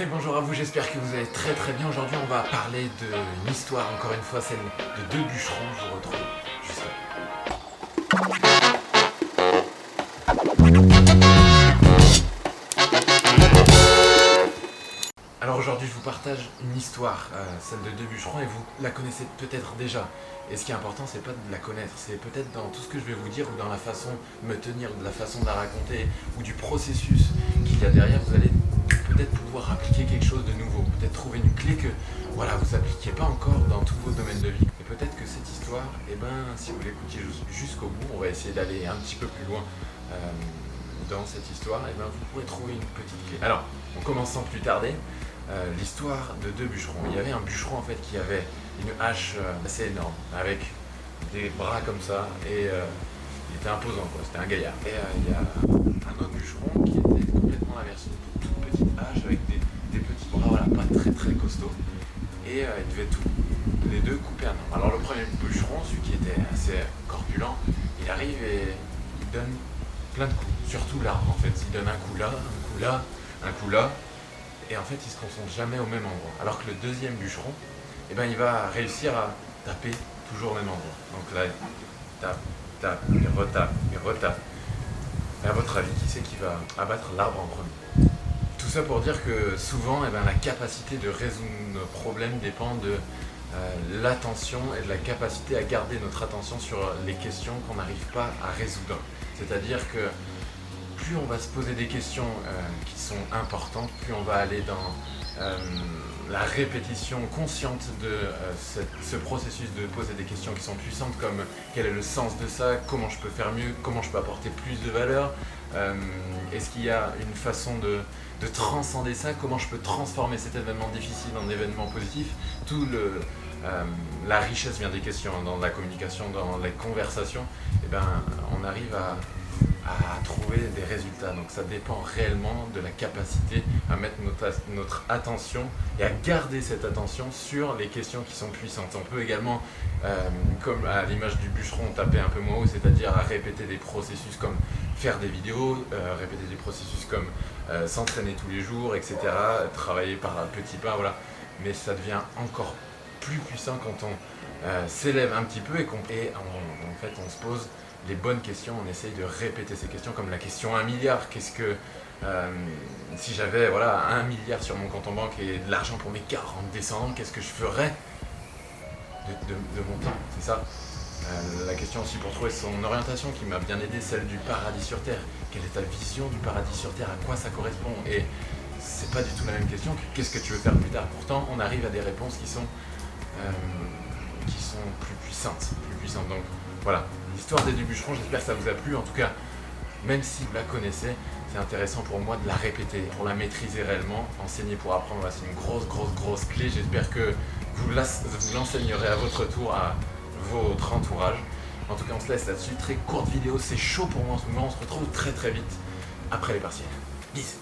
Allez, bonjour à vous, j'espère que vous allez très très bien. Aujourd'hui, on va parler d'une histoire, encore une fois, celle de deux bûcherons. Je vous retrouve juste là. Alors aujourd'hui, je vous partage une histoire, celle de deux bûcherons, et vous la connaissez peut-être déjà. Et ce qui est important, c'est pas de la connaître, c'est peut-être dans tout ce que je vais vous dire, ou dans la façon de me tenir, de la façon de la raconter, ou du processus qu'il y a derrière, vous allez peut-être pouvoir appliquer quelque chose de nouveau, peut-être trouver une clé que voilà, vous n'appliquez pas encore dans tous vos domaines de vie. Et peut-être que cette histoire, si vous l'écoutiez jusqu'au bout, on va essayer d'aller un petit peu plus loin dans cette histoire, vous pourrez trouver une petite clé. Alors, on commence sans plus tarder. L'histoire de deux bûcherons. Il y avait un bûcheron en fait qui avait une hache assez énorme, avec des bras comme ça, et il était imposant quoi, c'était un gaillard. Et il y a un autre bûcheron qui était complètement l'inverse, une toute petite hache avec des petits bras, voilà, pas très très costauds, et il devait tout, les deux couper un arbre. Alors le premier bûcheron, celui qui était assez corpulent, il arrive et il donne plein de coups, surtout l'arbre en fait, il donne un coup là, un coup là, un coup là, et en fait il se concentre jamais au même endroit. Alors que le deuxième bûcheron, il va réussir à taper toujours au même endroit. Donc là, il tape, il retape, il retape. Et à votre avis, qui c'est qui va abattre l'arbre en premier? Tout ça pour dire que souvent, la capacité de résoudre nos problèmes dépend de l'attention et de la capacité à garder notre attention sur les questions qu'on n'arrive pas à résoudre. C'est-à-dire que plus on va se poser des questions qui sont importantes, plus on va aller dans la répétition consciente de ce processus de poser des questions qui sont puissantes, comme quel est le sens de ça, comment je peux faire mieux, comment je peux apporter plus de valeur, est-ce qu'il y a une façon de transcender ça, comment je peux transformer cet événement difficile en événement positif. La richesse vient des questions, dans la communication, dans les conversations, on arrive à trouver des résultats. Donc ça dépend réellement de la capacité à mettre notre attention et à garder cette attention sur les questions qui sont puissantes. On peut également, comme à l'image du bûcheron, taper un peu moins haut, c'est-à-dire à répéter des processus comme faire des vidéos, répéter des processus comme s'entraîner tous les jours, etc., travailler par petits pas, voilà. Mais ça devient encore plus puissant quand on s'élève un petit peu et en fait on se pose les bonnes questions, on essaye de répéter ces questions, comme la question 1 milliard. Qu'est-ce que, si j'avais 1 milliard sur mon compte en banque et de l'argent pour mes 40 descendants, qu'est-ce que je ferais de mon temps? C'est ça. La question aussi pour trouver son orientation qui m'a bien aidé, celle du paradis sur terre. Quelle est ta vision du paradis sur terre? À quoi ça correspond? Et c'est pas du tout la même question que qu'est-ce que tu veux faire plus tard. Pourtant, on arrive à des réponses qui sont plus puissantes. Donc voilà, l'histoire des deux bûcherons, j'espère que ça vous a plu. En tout cas, même si vous la connaissez, c'est intéressant pour moi de la répéter, pour la maîtriser réellement. Enseigner pour apprendre, c'est une grosse clé. J'espère que vous l'enseignerez à votre tour à votre entourage. En tout cas, on se laisse là-dessus. Très courte vidéo, c'est chaud pour moi en ce moment. On se retrouve très vite après les partiels. Bisous.